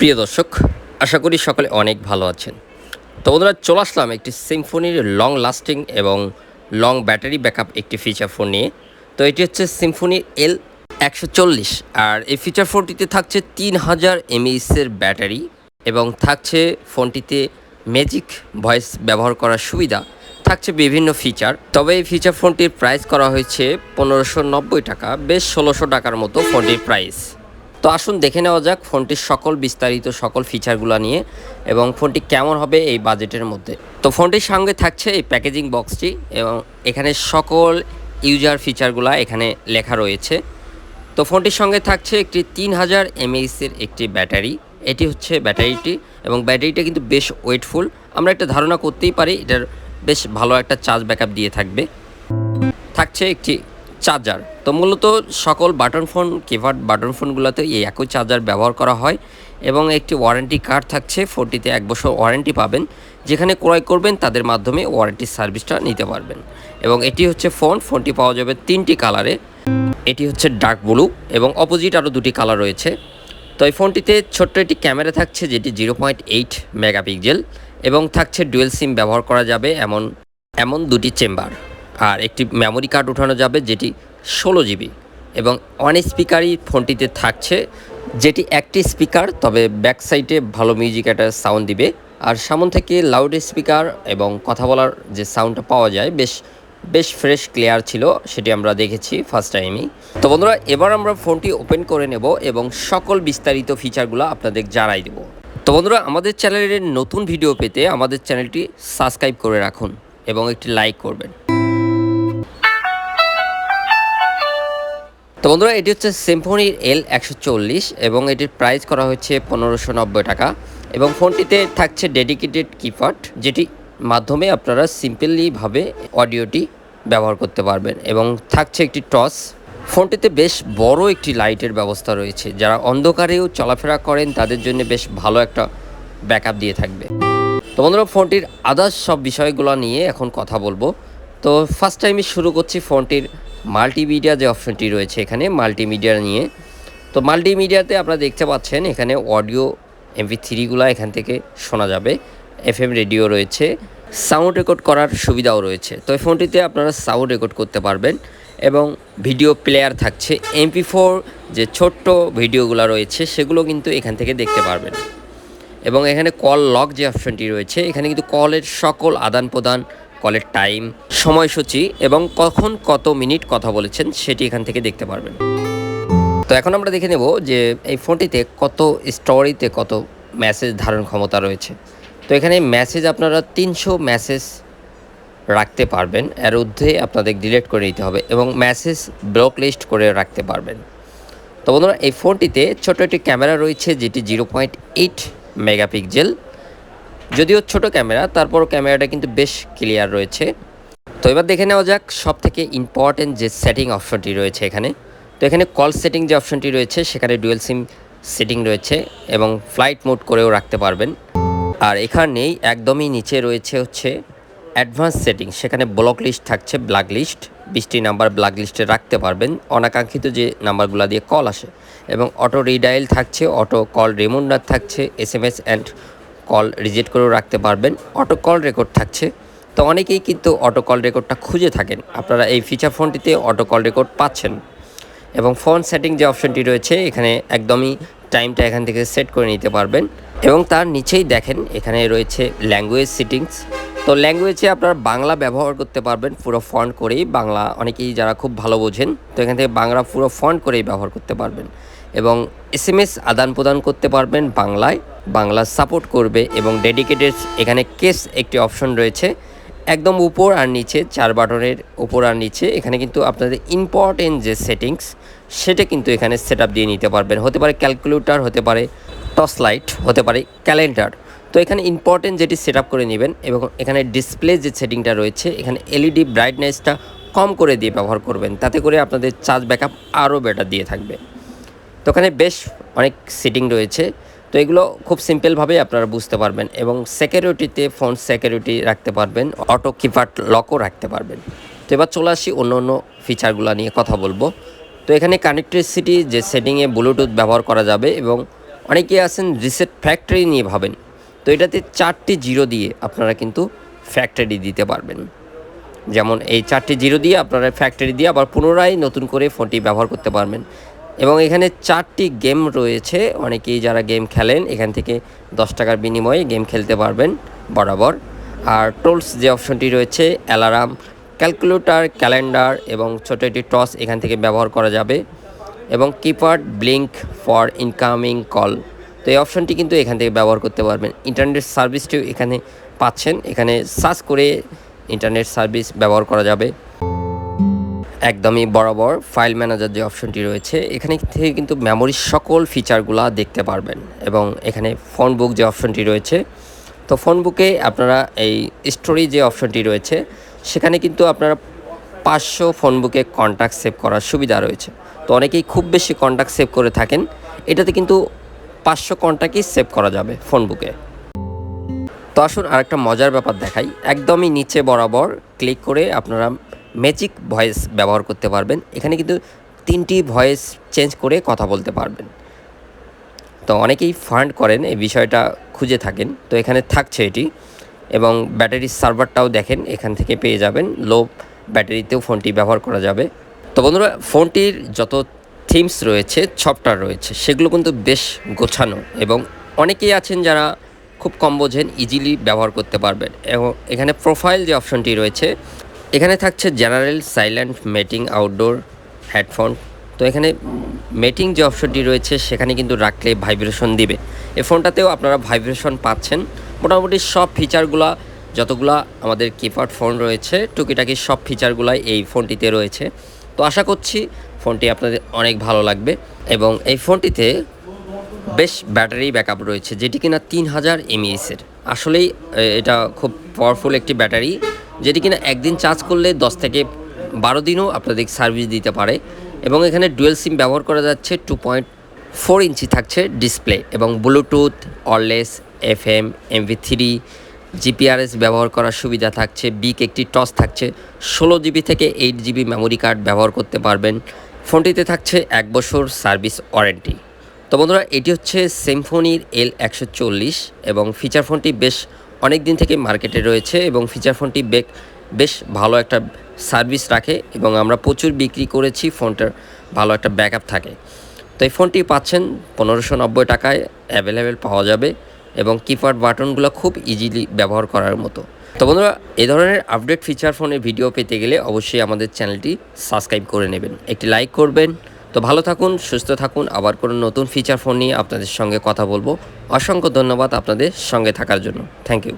প্রিয় দর্শক, আশা করি সকলে অনেক ভালো আছেন। তো বন্ধুরা, চলে আসলাম একটি সিম্ফনির লং লাস্টিং এবং লং ব্যাটারি ব্যাকআপ একটি ফিচার ফোন নিয়ে। তো এটি হচ্ছে সিম্ফনির L140, আর এই ফিচার ফোনটিতে থাকছে 3000 mAh ব্যাটারি এবং থাকছে ফোনটিতে ম্যাজিক ভয়েস ব্যবহার করার সুবিধা, থাকছে বিভিন্ন ফিচার। তবে এই ফিচার ফোনটির প্রাইস করা হয়েছে 1590 টাকা, বেশ 1600 টাকার মতো ফোনটির প্রাইস। তো আসুন দেখে নেওয়া যাক ফোনটির সকল বিস্তারিত সকল ফিচারগুলো নিয়ে এবং ফোনটি কেমন হবে এই বাজেটের মধ্যে। তো ফোনটির সঙ্গে থাকছে এই প্যাকেজিং বক্সটি এবং এখানে সকল ইউজার ফিচারগুলো এখানে লেখা রয়েছে। তো ফোনটির সঙ্গে থাকছে একটি 3000 mAh একটি ব্যাটারি, এটি হচ্ছে ব্যাটারিটি এবং ব্যাটারিটা কিন্তু বেশ ওয়েটফুল। আমরা একটা ধারণা করতেই পারি এটার বেশ ভালো একটা চার্জ ব্যাকআপ দিয়ে থাকবে। থাকছে একটি চার্জার। তো মূলত সকল বাটন ফোন, কিপ্যাড বাটন ফোনগুলোতে এই একই চার্জার ব্যবহার করা হয় এবং একটি ওয়ারেন্টি কার্ড থাকছে। ফোনটিতে 1 বছর ওয়ারেন্টি পাবেন, যেখানে ক্রয় করবেন তাদের মাধ্যমে ওয়ারেন্টি সার্ভিসটা নিতে পারবেন। এবং এটি হচ্ছে ফোনটি পাওয়া যাবে 3টি কালারে। এটি হচ্ছে ডার্ক ব্লু এবং অপোজিট আরও 2টি কালার রয়েছে। তো এই ফোনটিতে ছোট্ট একটি ক্যামেরা থাকছে যেটি 0.8 মেগাপিক্সেল এবং থাকছে ডুয়েল সিম ব্যবহার করা যাবে এমন 2টি চেম্বার, আর একটি মেমোরি কার্ড উঠানো যাবে যেটি 16 জিবি এবং ওয়ান স্পিকারই ফোনটিতে থাকছে, যেটি একটি স্পিকার, তবে ব্যাক সাইডে ভালো মিউজিক একটা সাউন্ড দিবে। আর সামন থেকে লাউড স্পিকার এবং কথা বলার যে সাউন্ডটা পাওয়া যায় বেশ ফ্রেশ ক্লিয়ার ছিল, সেটি আমরা দেখেছি ফার্স্ট টাইমই। তো বন্ধুরা, এবার আমরা ফোনটি ওপেন করে নেব এবং সকল বিস্তারিত ফিচারগুলো আপনাদের জানাই দেব। তো বন্ধুরা, আমাদের চ্যানেলের নতুন ভিডিও পেতে আমাদের চ্যানেলটি সাবস্ক্রাইব করে রাখুন এবং একটি লাইক করবেন। তো বন্ধুরা, এটি হচ্ছে সিম্ফনির L140 এবং এটির প্রাইস করা হচ্ছে 1590 টাকা এবং ফোনটিতে থাকছে ডেডিকেটেড কিপ্যাড, যেটি মাধ্যমে আপনারা সিম্পলিভাবে অডিওটি ব্যবহার করতে পারবেন এবং থাকছে একটি টস। ফোনটিতে বেশ বড় একটি লাইটের ব্যবস্থা রয়েছে, যারা অন্ধকারেও চলাফেরা করেন তাদের জন্য বেশ ভালো একটা ব্যাকআপ দিয়ে থাকবে। তো বন্ধুরা, ফোনটির আদার্স সব বিষয়গুলো নিয়ে এখন কথা বলবো। তো ফার্স্ট টাইমে শুরু করছি ফোনটির মাল্টিমিডিয়া যে অপশনটি রয়েছে এখানে মাল্টিমিডিয়া নিয়ে। তো মাল্টিমিডিয়াতে আপনারা দেখতে পাচ্ছেন এখানে অডিও MP3গুলো এখান থেকে শোনা যাবে, FM রেডিও রয়েছে, সাউন্ড রেকর্ড করার সুবিধাও রয়েছে। তো এই ফোনটিতে আপনারা সাউন্ড রেকর্ড করতে পারবেন এবং ভিডিও প্লেয়ার থাকছে। MP4 যে ছোট্ট ভিডিওগুলো রয়েছে সেগুলো কিন্তু এখান থেকে দেখতে পারবেন এবং এখানে কল লগ যে অপশনটি রয়েছে এখানে কিন্তু কলের সকল আদান প্রদান, কলের টাইম, সময়সূচি এবং কখন কত মিনিট কথা বলেছেন সেটি এখান থেকে দেখতে পারবেন। তো এখন আমরা দেখে নেব যে এই ফোনটিতে কত স্টোরেজে কত মেসেজ ধারণ ক্ষমতা রয়েছে। তো এখানে মেসেজ আপনারা 300 মেসেজ রাখতে পারবেন, এর ঊর্ধ্বে আপনাদের ডিলিট করে নিতে হবে এবং মেসেজ ব্লক লিস্ট করে রাখতে পারবেন। তো বন্ধুরা, এই ফোনটিতে ছোট একটি ক্যামেরা রয়েছে যেটি 0.8 মেগাপিক্সেল, যদিও ছোট ক্যামেরা, তারপরও ক্যামেরাটা কিন্তু বেশ ক্লিয়ার রয়েছে। তো এবার দেখে নেওয়া যাক সব থেকে ইম্পর্টেন্ট যে সেটিং অপশনটি রয়েছে এখানে। তো এখানে কল সেটিং যে অপশনটি রয়েছে সেখানে ডুয়েল সিম সেটিং রয়েছে এবং ফ্লাইট মোড করেও রাখতে পারবেন। আর এখানেই একদমই নিচে রয়েছে হচ্ছে অ্যাডভান্স সেটিং, সেখানে ব্লক লিস্ট থাকছে, ব্ল্যাক লিস্ট 20টি নাম্বার ব্ল্যাক লিস্টে রাখতে পারবেন, অনাকাঙ্ক্ষিত যে নাম্বারগুলো দিয়ে কল আসে, এবং অটো রিডাইল থাকছে, অটো কল রিমাইন্ডার থাকছে, SMS অ্যান্ড কল রিজেক্ট করেও রাখতে পারবেন, অটো কল রেকর্ড থাকছে। তো অনেকেই কিন্তু অটো কল রেকর্ডটা খুঁজে থাকেন, আপনারা এই ফিচার ফোনটিতে অটো কল রেকর্ড পাচ্ছেন। এবং ফোন সেটিং যে অপশনটি রয়েছে এখানে একদমই টাইমটা এখান থেকে সেট করে নিতে পারবেন এবং তার নিচেই দেখেন এখানে রয়েছে ল্যাঙ্গুয়েজ সেটিংস। তো ল্যাঙ্গুয়েজে আপনারা বাংলা ব্যবহার করতে পারবেন পুরো ফন্ট করেই, বাংলা অনেকেই যারা খুব ভালো বোঝেন তো এখান থেকে বাংলা পুরো ফন্ট করেই ব্যবহার করতে পারবেন এবং SMS আদান প্রদান করতে পারবেন বাংলায়, বাংলা সাপোর্ট করবে এবং ডেডিকেটেড এখানে কেস একটি অপশন রয়েছে একদম উপর আর নিচে, 4 বাটনের উপর আর নিচে। এখানে কিন্তু আপনাদের ইম্পর্টেন্ট যে সেটিংস সেটা কিন্তু এখানে সেট আপ দিয়ে নিতে পারবেন, হতে পারে ক্যালকুলেটর, হতে পারে টর্চ লাইট, হতে পারে ক্যালেন্ডার। তো এখানে ইম্পর্টেন্ট যেটি সেট আপ করে নেবেন এবং এখানে ডিসপ্লে যে সেটিংটা রয়েছে এখানে LED ব্রাইটনেসটা কম করে দিয়ে ব্যবহার করবেন, তাতে করে আপনাদের চার্জ ব্যাকআপ আরও বেটার দিয়ে থাকবে। তো এখানে বেশ অনেক সেটিং রয়েছে, তো এগুলো খুব সিম্পলভাবেই আপনারা বুঝতে পারবেন এবং সিকিউরিটিতে ফোন সিকিউরিটি রাখতে পারবেন, অটো কিপ্যাড লকও রাখতে পারবেন। তো এবার চলে আসি অন্য ফিচারগুলো নিয়ে কথা বলবো। তো এখানে কানেক্টিভিটি যে সেটিংয়ে ব্লুটুথ ব্যবহার করা যাবে এবং অনেকেই আছেন রিসেট ফ্যাক্টরি নিয়ে ভাবেন, তো এটাতে 4টি জিরো দিয়ে আপনারা কিন্তু ফ্যাক্টরি দিতে পারবেন। যেমন এই 4টি জিরো দিয়ে আপনারা ফ্যাক্টরি দিয়ে আবার পুনরায় নতুন করে ফোনটি ব্যবহার করতে পারবেন। এবং এখানে 4টি গেম রয়েছে, অনেকেই যারা গেম খেলেন এখান থেকে 10 টাকার বিনিময়ে গেম খেলতে পারবেন বরাবর। আর টোলস যে অপশনটি রয়েছে, অ্যালার্ম, ক্যালকুলেটর, ক্যালেন্ডার এবং ছোটো একটি টস এখান থেকে ব্যবহার করা যাবে। এবং keypad blink for incoming call, তো এই অপশনটি কিন্তু এখান থেকে ব্যবহার করতে পারবেন। ইন্টারনেট সার্ভিসটিও এখানে পাচ্ছেন, এখানে সার্চ করে ইন্টারনেট সার্ভিস ব্যবহার করা যাবে। একদমই বরাবর ফাইল ম্যানেজার যে অপশনটি রয়েছে, এখানে থেকে কিন্তু মেমোরির সকল ফিচারগুলো দেখতে পারবেন। এবং এখানে ফোনবুক যে অপশনটি রয়েছে, তো ফোনবুকে আপনারা এই স্টোরি যে অপশনটি রয়েছে, সেখানে কিন্তু আপনারা 500 ফোনবুকে কন্ট্যাক্ট সেভ করার সুবিধা রয়েছে। তো অনেকেই খুব বেশি কন্ট্যাক্ট সেভ করে থাকেন, এটাতে কিন্তু 500 কন্ট্যাক্টই সেভ করা যাবে ফোনবুকে। তো আসুন আরেকটা মজার ব্যাপার দেখাই। একদমই নিচে বরাবর ক্লিক করে আপনারা ম্যাজিক ভয়েস ব্যবহার করতে পারবেন। এখানে কিন্তু 3টি ভয়েস চেঞ্জ করে কথা বলতে পারবেন। তো অনেকেই ফান্ড করেন, এই বিষয়টা খুঁজে থাকেন, তো এখানে থাকছে এটি। এবং ব্যাটারির সার্ভারটাও দেখেন এখান থেকে পেয়ে যাবেন, লো ব্যাটারিতেও ফোনটি ব্যবহার করা যাবে। তো বন্ধুরা, ফোনটির যত থিমস রয়েছে, সফটওয়্যার রয়েছে, সেগুলো কিন্তু বেশ গোছানো। এবং অনেকেই আছেন যারা খুব কম বোঝেন, ইজিলি ব্যবহার করতে পারবেন। এবং এখানে প্রোফাইল যে অপশনটি রয়েছে, এখানে থাকছে general, silent, meeting, outdoor, headphone. তো এখানে মিটিং যে অপশনটি রয়েছে, সেখানে কিন্তু রাখলে ভাইব্রেশন দিবে। এই ফোনটাতেও আপনারা ভাইব্রেশন পাচ্ছেন। মোটামুটি সব ফিচারগুলা, যতগুলা আমাদের কিপ্যাড ফোন রয়েছে, টুকিটাকি সব ফিচারগুলাই এই ফোনটিতে রয়েছে। তো আশা করছি ফোনটি আপনাদের অনেক ভালো লাগবে। এবং এই ফোনটিতে বেশ ব্যাটারি ব্যাকআপ রয়েছে, যেটি কিনা 3000 mAh-এর। আসলেই এটা খুব পাওয়ারফুল একটি ব্যাটারি, যেটি কিনা একদিন চার্জ করলে 10 থেকে 12 দিনও আপনাদের সার্ভিস দিতে পারে। এবং এখানে ডুয়েল সিম ব্যবহার করা যাচ্ছে, 2.4 ইঞ্চি থাকছে ডিসপ্লে। এবং Bluetooth, wireless, FM, MP3, GPRS ব্যবহার করার সুবিধা থাকছে। বিগ একটি টস থাকছে, 16 জিবি থেকে 8 জিবি মেমোরি কার্ড ব্যবহার করতে পারবেন। ফোনটিতে থাকছে 1 বছর সার্ভিস ওয়ারেন্টি। তো বন্ধুরা, এটি হচ্ছে সিম্ফনির L140 এবং ফিচার ফোনটি বেশ অনেক দিন থেকে মার্কেটে রয়েছে। এবং ফিচার ফোনটি বেশ ভালো একটা সার্ভিস রাখে এবং আমরা প্রচুর বিক্রি করেছি, ফোনটার ভালো একটা ব্যাকআপ থাকে। তো এই ফোনটি পাচ্ছেন 1590 টাকায় অ্যাভেলেবেল পাওয়া যাবে। এবং কিপ্যাড বাটনগুলো খুব ইজিলি ব্যবহার করার মতো। তো বন্ধুরা, এই ধরনের আপডেট ফিচার ফোনের ভিডিও পেতে গেলে অবশ্যই আমাদের চ্যানেলটি সাবস্ক্রাইব করে নেবেন, একটি লাইক করবেন। তো ভালো থাকুন, সুস্থ থাকুন। আবার কোনো নতুন ফিচার ফোন নিয়ে আপনাদের সঙ্গে কথা বলবো। অসংখ্য ধন্যবাদ আপনাদের সঙ্গে থাকার জন্য। Thank you.